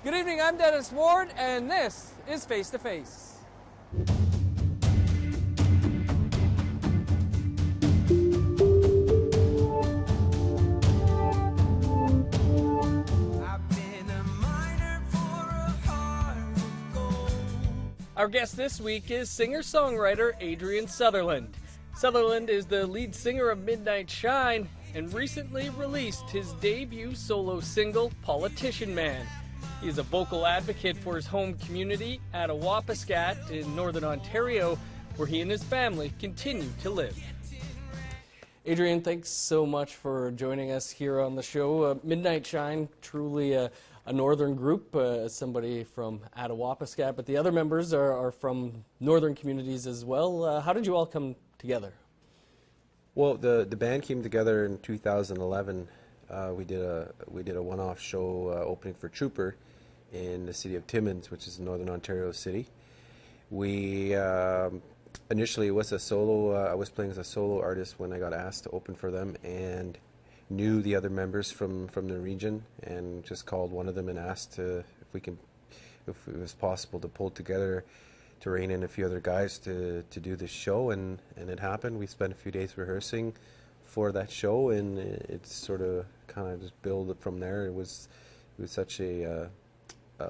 Good evening, I'm Dennis Ward, and this is Face to Face. Our guest this week is singer-songwriter Adrian Sutherland. Sutherland is the lead singer of Midnight Shine and recently released his debut solo single, Politicsman. He is a vocal advocate for his home community, Attawapiskat, in Northern Ontario, where he and his family continue to live. Adrian, thanks so much for joining us here on the show. Midnight Shine, truly a northern group, somebody from Attawapiskat, but the other members are from northern communities as well. How did you all come together? Well, the band came together in 2011. We did a one-off show opening for Trooper in the city of Timmins, which is a northern Ontario city. We initially it was a solo. I was playing as a solo artist when I got asked to open for them, and knew the other members from the region, and just called one of them and asked if it was possible to pull together to rein in a few other guys to do this show, and it happened. We spent a few days rehearsing for that show, and it sort of kind of just built it from there. It was such a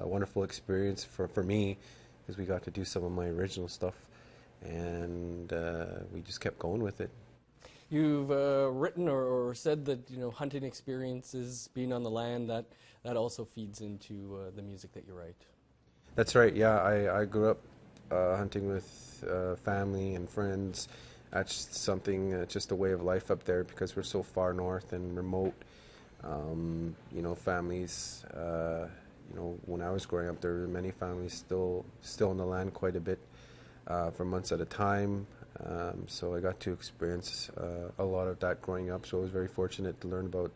wonderful experience for me, because we got to do some of my original stuff, and we just kept going with it. You've written or said that hunting experiences, being on the land, that also feeds into the music that you write. That's right. Yeah, I grew up hunting with family and friends. That's something, just a way of life up there, because we're so far north and remote. Families. When I was growing up, there were many families still on the land quite a bit for months at a time. So I got to experience a lot of that growing up. So I was very fortunate to learn about,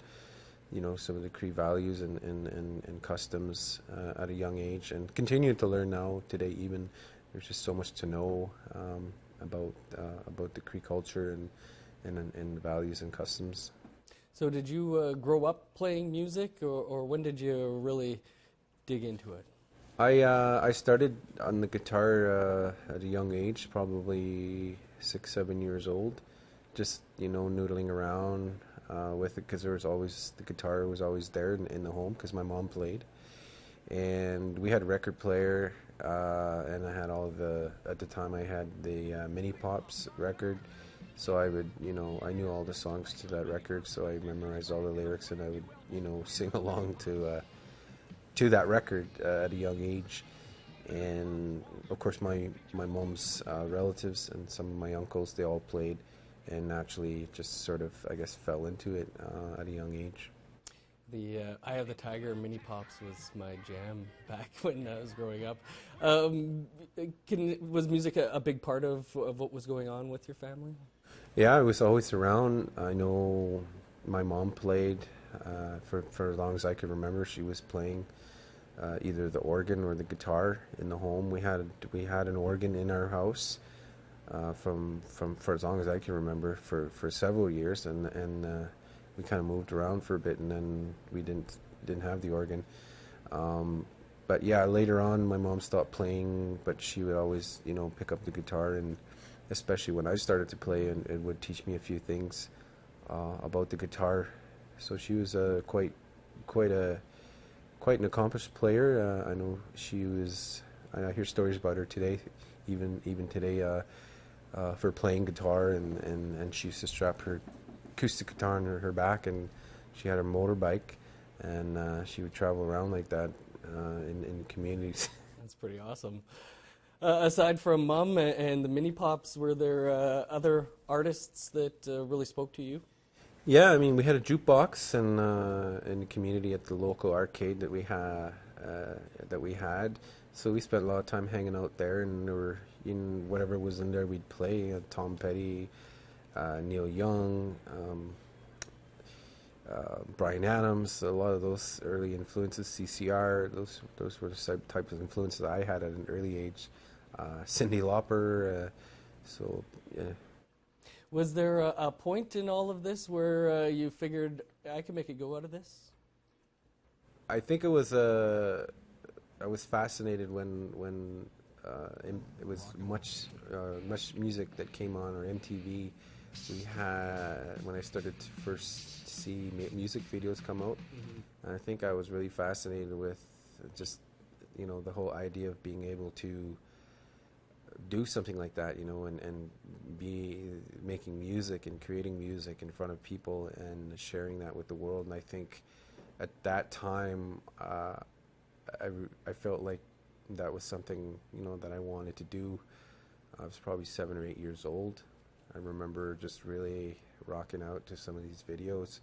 some of the Cree values and customs at a young age, and continue to learn now today. Even there's just so much to know about the Cree culture and values and customs. So did you grow up playing music, or when did you really dig into it? I started on the guitar at a young age, probably 6-7 years old, just noodling around with it, because the guitar was always there in the home, because my mom played, and we had a record player, and I had at the time I had the Mini Pops record, so I would I knew all the songs to that record, so I memorized all the lyrics, and I would sing along to that record at a young age. And of course my mom's relatives and some of my uncles, they all played, and naturally just sort of, I guess, fell into it at a young age. The Eye of the Tiger Mini Pops was my jam back when I was growing up. Was music a big part of what was going on with your family? Yeah, it was always around. I know my mom played for as long as I could remember. She was playing either the organ or the guitar in the home. We had an organ in our house for as long as I can remember, for several years, and we kind of moved around for a bit, and then we didn't have the organ. But yeah, later on my mom stopped playing, but she would always pick up the guitar, and especially when I started to play, and would teach me a few things about the guitar. So she was quite an accomplished player. I know she was. I hear stories about her today, even today, for playing guitar, and she used to strap her acoustic guitar on her back, and she had a motorbike, and she would travel around like that in communities. That's pretty awesome. Aside from Mom and the Mini Pops, were there other artists that really spoke to you? Yeah, I mean, we had a jukebox in the community at the local arcade that we had. So we spent a lot of time hanging out there, and there were whatever was in there we'd play. Tom Petty, Neil Young, Bryan Adams, a lot of those early influences. CCR, those were the types of influences I had at an early age. Cyndi Lauper, so yeah. Was there a point in all of this where you figured, I can make a go out of this? I think it was was fascinated when it was much music that came on, or MTV. We had, when I started to first see music videos come out, and I think I was really fascinated with just, the whole idea of being able to do something like that, and be making music and creating music in front of people and sharing that with the world. And I think at that time, I felt like that was something, that I wanted to do. I was probably 7 or 8 years old. I remember just really rocking out to some of these videos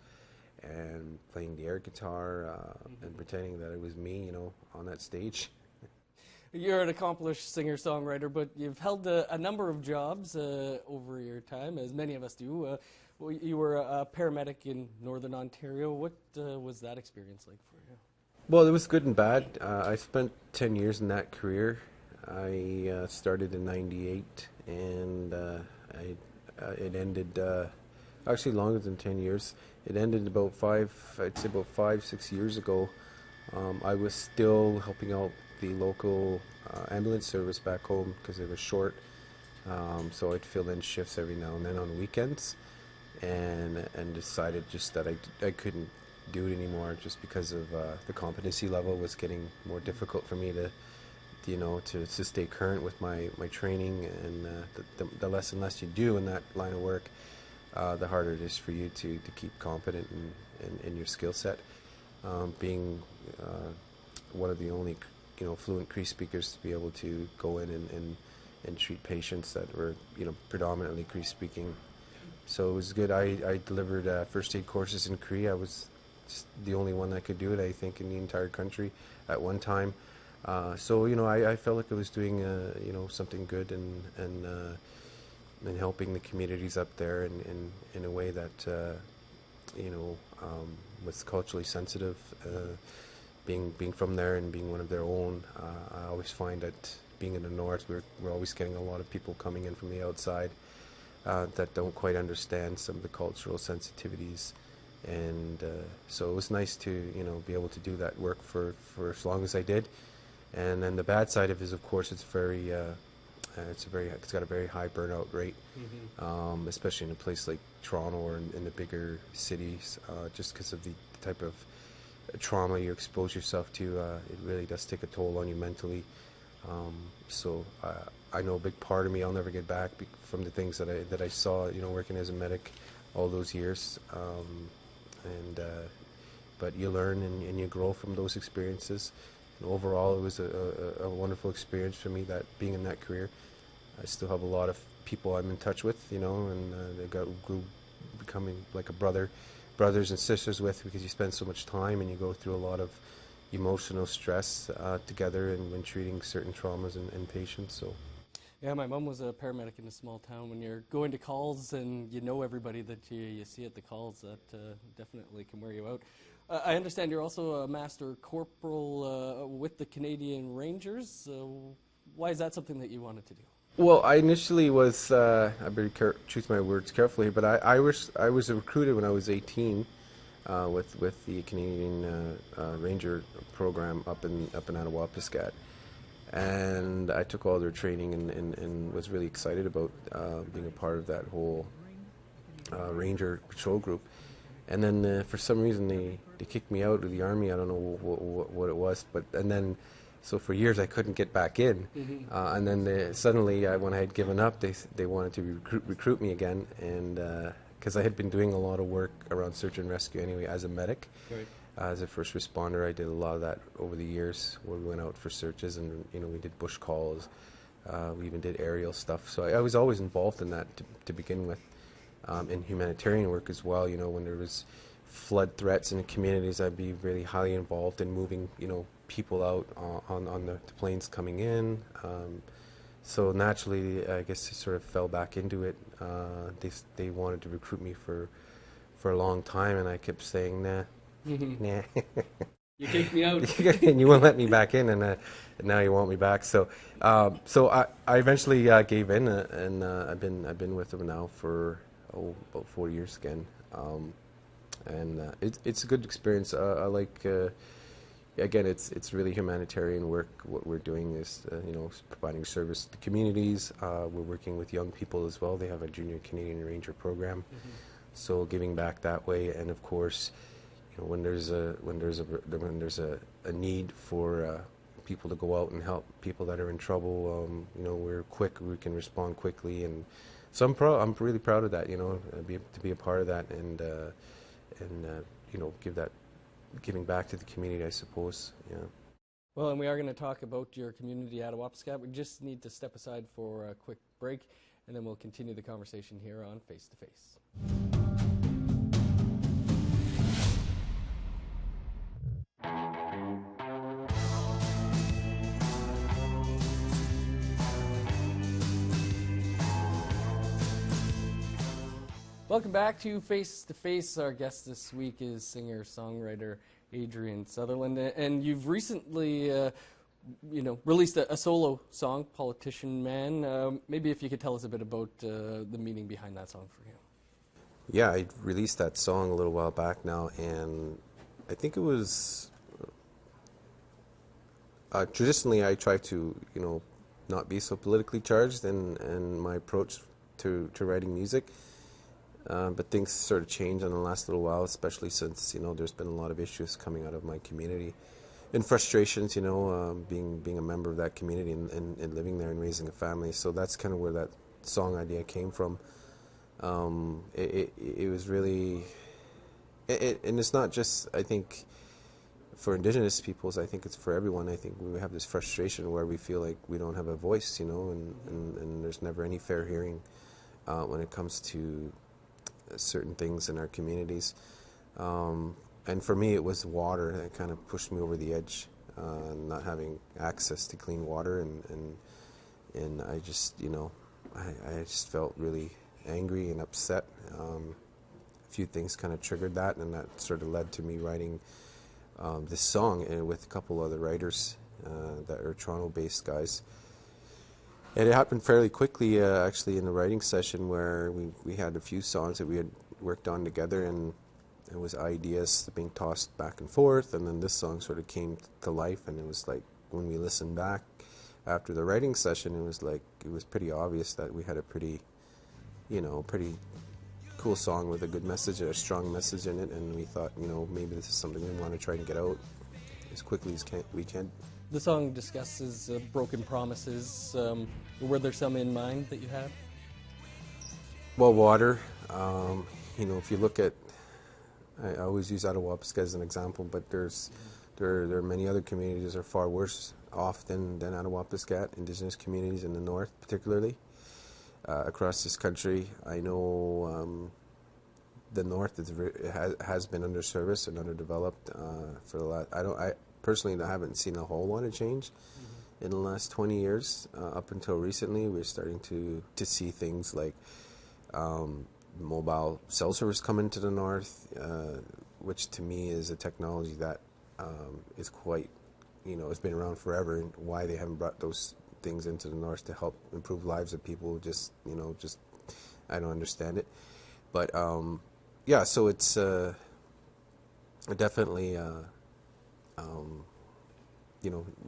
and playing the air guitar and pretending that it was me, on that stage. You're an accomplished singer-songwriter, but you've held a number of jobs over your time, as many of us do. You were a paramedic in Northern Ontario. What was that experience like for you? Well, it was good and bad. I spent 10 years in that career. I started in '98, and it ended actually longer than 10 years. It ended about 5-6 years ago. I was still helping out the local ambulance service back home because it was short. So I'd fill in shifts every now and then on weekends, and decided just that I couldn't do it anymore, just because of the competency level was getting more difficult for me to stay current with my training, and the less and less you do in that line of work, the harder it is for you to keep competent in your skill set. Being one of the only fluent Cree speakers to be able to go in and treat patients that were predominantly Cree speaking, so it was good. I delivered first aid courses in Cree. I was the only one that could do it, I think, in the entire country at one time. So I felt like I was doing something good and helping the communities up there in a way that was culturally sensitive. Being from there and being one of their own, I always find that being in the north, we're always getting a lot of people coming in from the outside that don't quite understand some of the cultural sensitivities. And so it was nice to be able to do that work for as long as I did. And then the bad side of it is, of course, it's got a very high burnout rate, especially in a place like Toronto or in the bigger cities, just because of the type of trauma you expose yourself to. It really does take a toll on you mentally. So I know a big part of me I'll never get back from the things that I saw, working as a medic all those years. But you learn and you grow from those experiences. And overall, it was a wonderful experience for me, that being in that career. I still have a lot of people I'm in touch with, and they grew becoming like brothers and sisters with, because you spend so much time and you go through a lot of emotional stress together and when treating certain traumas and patients. So. Yeah, my mom was a paramedic in a small town. When you're going to calls and everybody that you see at the calls, that definitely can wear you out. I understand you're also a master corporal with the Canadian Rangers. Why is that something that you wanted to do? Well, I initially was, I better choose my words carefully, but I was recruited when I was 18 with the Canadian Ranger program up in Attawapiskat. And I took all their training and was really excited about being a part of that whole Ranger patrol group. And then for some reason they kicked me out of the Army. I don't know what it was, so for years I couldn't get back in. And then suddenly, when I had given up, they wanted to recruit me again, and because I had been doing a lot of work around search and rescue anyway as a medic. Right. As a first responder, I did a lot of that over the years, where we went out for searches and we did bush calls. We even did aerial stuff. So I was always involved in that to begin with. In humanitarian work as well, when there was flood threats in the communities, I'd be really highly involved in moving, people out on the planes coming in. So naturally, I guess I sort of fell back into it. They wanted to recruit me for a long time, and I kept saying, nah. Nah. You kicked me out. And you won't let me back in, and now you want me back. So I eventually gave in, and I've been with them now for about 4 years again. And it's a good experience. I like again, it's really humanitarian work. What we're doing is, providing service to the communities. We're working with young people as well. They have a Junior Canadian Ranger program, so giving back that way. And of course, when there's a need for people to go out and help people that are in trouble, we're quick. We can respond quickly, and so I'm really proud of that. To be a part of that, and giving back to the community, I suppose. Yeah. Well, and we are going to talk about your community, Attawapiskat. We just need to step aside for a quick break, and then we'll continue the conversation here on Face to Face. Welcome back to Face to Face. Our guest this week is singer-songwriter Adrian Sutherland, and you've recently, released a solo song, Politicsman. Maybe if you could tell us a bit about the meaning behind that song for you. Yeah, I released that song a little while back now, and I think it was traditionally I try to, not be so politically charged in my approach to writing music. But things sort of changed in the last little while, especially since, there's been a lot of issues coming out of my community and frustrations, being a member of that community and living there and raising a family. So that's kind of where that song idea came from. It was really, and it's not just, I think, for Indigenous peoples, I think it's for everyone. I think we have this frustration where we feel like we don't have a voice, and there's never any fair hearing when it comes to certain things in our communities, and for me it was water that kind of pushed me over the edge, not having access to clean water, and I just I just felt really angry and upset. A few things kind of triggered that, and that sort of led to me writing this song, and with a couple other writers that are Toronto-based guys. And it happened fairly quickly, actually, in the writing session where we had a few songs that we had worked on together, and it was ideas being tossed back and forth, and then this song sort of came to life, and it was like, when we listened back after the writing session, it was pretty obvious that we had a pretty cool song with a good message, a strong message in it, and we thought, maybe this is something we want to try and get out as quickly as we can. The song discusses broken promises. Were there some in mind that you had? Well, water. If you look at, I always use Attawapiskat as an example, but there are many other communities that are far worse off than Attawapiskat, Indigenous communities in the north particularly, across this country. I know the north has been underserviced and underdeveloped for the last. I personally haven't seen a whole lot of change in the last 20 years. Up until recently, we're starting to see things like mobile cell service come into the north, which to me is a technology that is quite, it's been around forever, and why they haven't brought those things into the north to help improve lives of people, just I don't understand it. But yeah, so it's definitely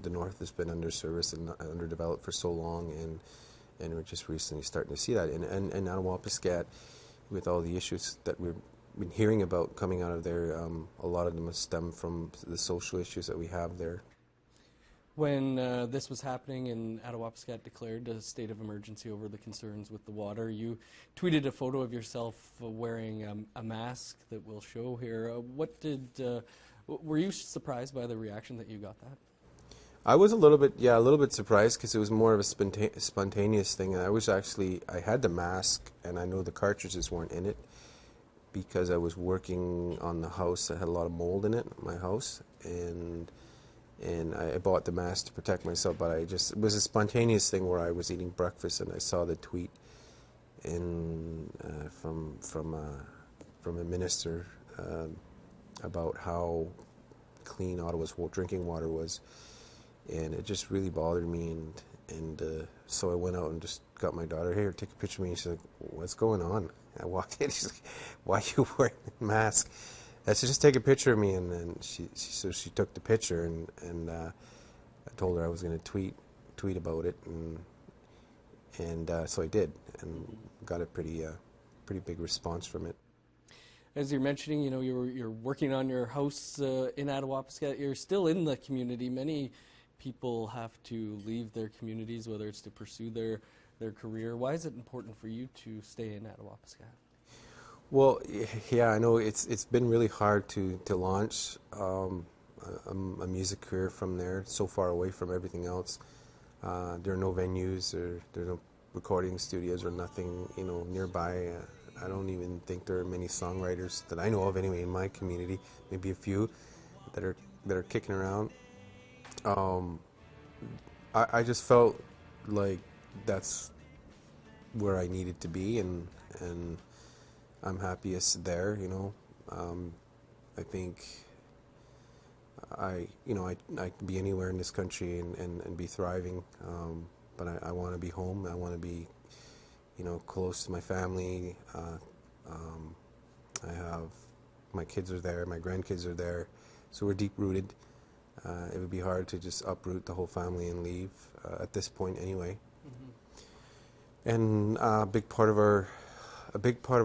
the north has been underserviced and underdeveloped for so long, and we're just recently starting to see that. And Attawapiskat, with all the issues that we've been hearing about coming out of there, a lot of them stem from the social issues that we have there. When this was happening and Attawapiskat declared a state of emergency over the concerns with the water, you tweeted a photo of yourself wearing a mask that we'll show here. Were you surprised by the reaction that you got that? I was a little bit surprised, because it was more of a spontaneous thing. And I had the mask, and I know the cartridges weren't in it, because I was working on the house that had a lot of mold in it, my house, and I bought the mask to protect myself. But it was a spontaneous thing where I was eating breakfast and I saw the tweet from a minister about how clean Ottawa's drinking water was. And it just really bothered me, and so I went out and just got my daughter, "Here, take a picture of me." And she's like, "What's going on?" I walked in, she's like, "Why are you wearing a mask?" I said, just take a picture of me, and then so she took the picture, and I told her I was going to tweet about it, and so I did, and got a pretty big response from it. As you're mentioning, you're working on your house in Attawapiskat. You're still in the community. Many people have to leave their communities, whether it's to pursue their career. Why is it important for you to stay in Attawapiskat? Well, yeah, I know it's been really hard to launch a music career from there. It's so far away from everything else. There are no venues, or there's no recording studios or nothing, nearby. I don't even think there are many songwriters that I know of anyway in my community. Maybe a few that are kicking around. I just felt like that's where I needed to be, and I'm happiest there. I think I could be anywhere in this country and be thriving, but I want to be home. I want to be close to my family. I have, my kids are there, my grandkids are there, so we're deep rooted. It would be hard to just uproot the whole family and leave at this point anyway. Mm-hmm. And a big part of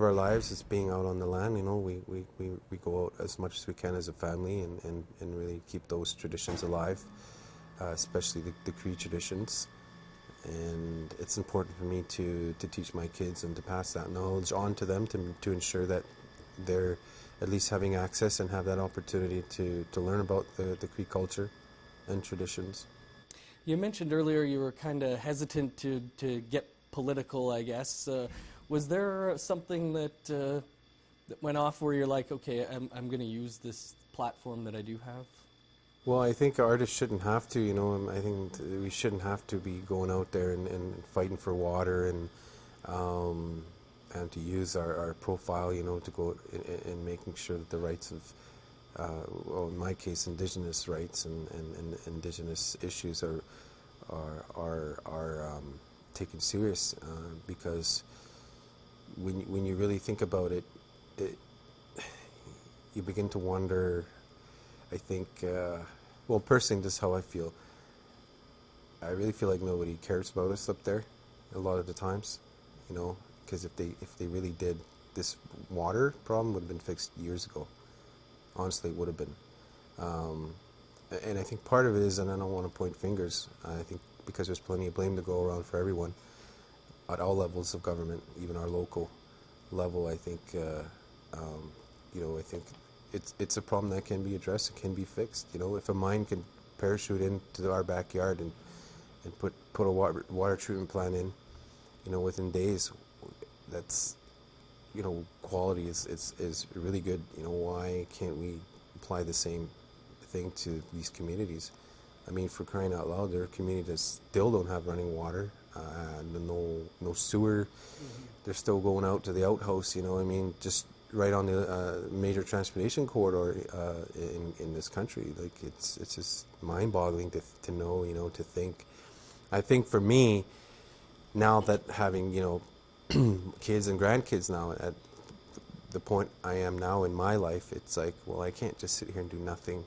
our lives is being out on the land. We go out as much as we can as a family and really keep those traditions alive, especially the Cree traditions. And it's important for me to teach my kids and to pass that knowledge on to them to ensure that they're at least having access and have that opportunity to learn about the Cree culture and traditions. You mentioned earlier you were kind of hesitant to get political, I guess. Was there something that went off where you're like, okay, I'm going to use this platform that I do have? Well, I think artists shouldn't have to, I think we shouldn't have to be going out there and fighting for water and to use our profile, to go and making sure that the rights of, well, in my case, Indigenous rights and Indigenous issues are taken serious, because when you really think about it, you begin to wonder. I think, well, personally, this is how I feel. I really feel like nobody cares about us up there a lot of the times, because if they really did, this water problem would have been fixed years ago. Honestly, it would have been. And I think part of it is, and I don't want to point fingers, I think because there's plenty of blame to go around for everyone at all levels of government, even our local level. I think, I think it's a problem that can be addressed. It can be fixed. If a mine can parachute into our backyard and put a water treatment plant in, within days, that's, quality is really good. Why can't we apply the same thing to these communities? I mean, for crying out loud, there are communities that still don't have running water, no sewer. Mm-hmm. They're still going out to the outhouse. Just right on the major transportation corridor in this country. Like, it's just mind-boggling to know, to think. I think for me, now that having, kids and grandkids now, at the point I am now in my life, it's like, well, I can't just sit here and do nothing.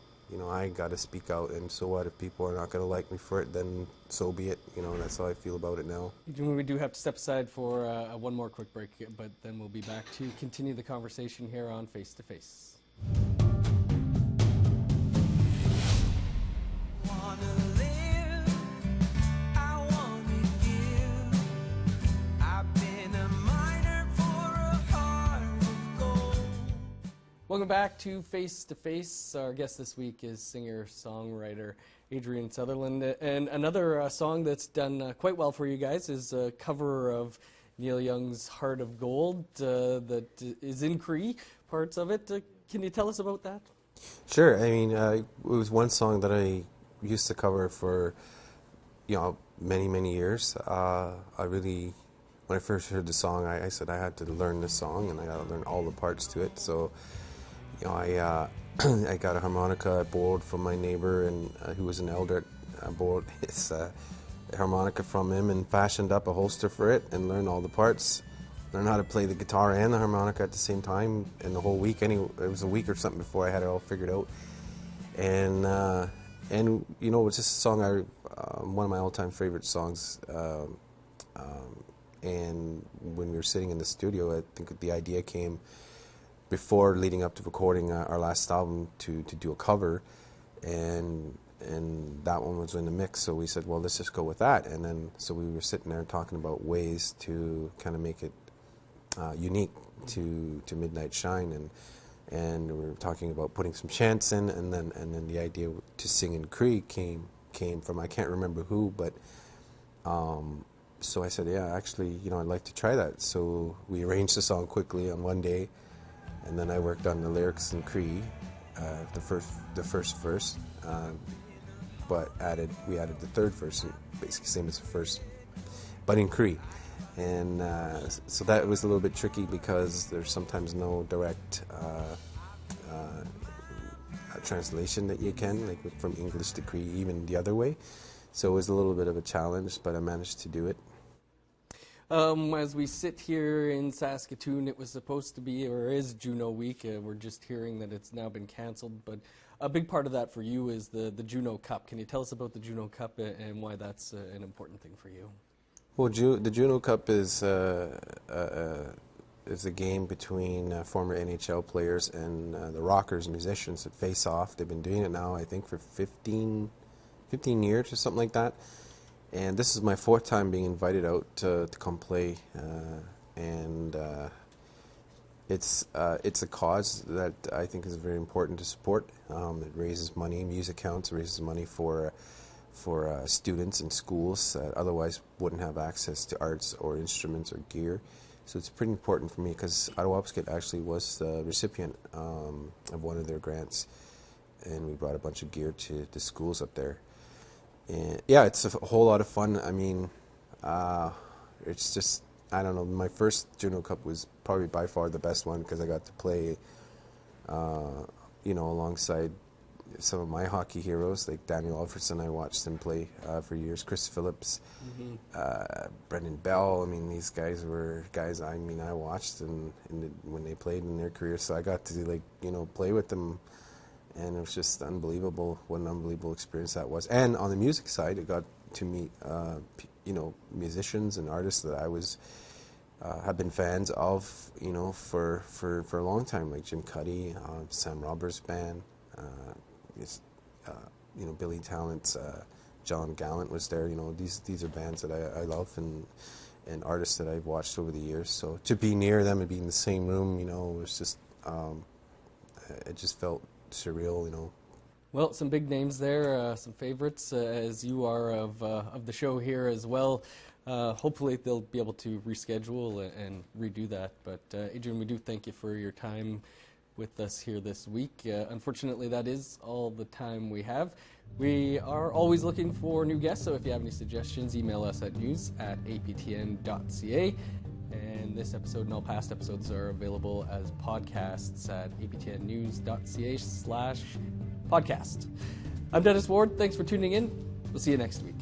I got to speak out, and so what? If people are not going to like me for it, then so be it. That's how I feel about it now. We do have to step aside for one more quick break, but then we'll be back to continue the conversation here on Face to Face. Welcome back to Face to Face. Our guest this week is singer-songwriter Adrian Sutherland. And another song that's done quite well for you guys is a cover of Neil Young's Heart of Gold that is in Cree, parts of it. Can you tell us about that? Sure. I mean, it was one song that I used to cover for, many, many years. When I first heard the song, I said I had to learn this song, and I got to learn all the parts to it. So, I got a harmonica I borrowed from my neighbor, and who was an elder. I borrowed his harmonica from him and fashioned up a holster for it and learned all the parts. learn how to play the guitar and the harmonica at the same time in the whole week. It was a week or something before I had it all figured out. And you know, it's just a song one of my all-time favorite songs. And when we were sitting in the studio, I think the idea came before leading up to recording our last album to do a cover, and that one was in the mix. So we said, well, let's just go with that. And then so we were sitting there talking about ways to kind of make it unique to Midnight Shine, and we were talking about putting some chants in, and then the idea to sing in Cree came from, I can't remember who, but so I said, yeah, actually, you know, I'd like to try that. So we arranged the song quickly on one day, and then I worked on the lyrics in Cree, the first verse, but we added the third verse, basically same as the first, but in Cree. And so that was a little bit tricky because there's sometimes no direct translation that you can, like from English to Cree, even the other way. So it was a little bit of a challenge, but I managed to do it. As we sit here in Saskatoon, it was supposed to be, or is, Juneau Week. We're just hearing that it's now been canceled, but a big part of that for you is the Juneau Cup. Can you tell us about the Juneau Cup and why that's an important thing for you? Well, the Juneau Cup is a game between former NHL players and the rockers, musicians that face off. They've been doing it now, I think, for 15 years or something like that. And this is my fourth time being invited out to come play, and it's a cause that I think is very important to support. It raises money, music counts, raises money for students in schools that otherwise wouldn't have access to arts or instruments or gear. So it's pretty important for me because Attawapiskat actually was the recipient of one of their grants, and we brought a bunch of gear to the schools up there. And yeah, it's a whole lot of fun. I mean, it's just, I don't know, my first Juneau Cup was probably by far the best one because I got to play, you know, alongside some of my hockey heroes, like Daniel Alfredson. I watched him play for years. Chris Phillips, Brendan Bell. I mean, these guys were guys I watched when they played in their careers. So I got to, like, you know, play with them, and it was just unbelievable. What an unbelievable experience that was. And on the music side, I got to meet you know, musicians and artists that I was have been fans of, you know, for a long time, like Jim Cuddy, Sam Roberts' band. You know, Billy Talent's John Gallant was there. You know, these are bands that I love and artists that I've watched over the years. So to be near them and be in the same room, you know, it was just it just felt surreal, you know. Well, some big names there, some favorites, as you are of the show here as well. Hopefully they'll be able to reschedule and redo that. But Adrian, we do thank you for your time with us here this week. Unfortunately, that is all the time we have. We are always looking for new guests, so if you have any suggestions, email us at news@aptn.ca. And this episode and all past episodes are available as podcasts at aptnnews.ca/podcast. I'm Dennis Ward. Thanks for tuning in. We'll see you next week.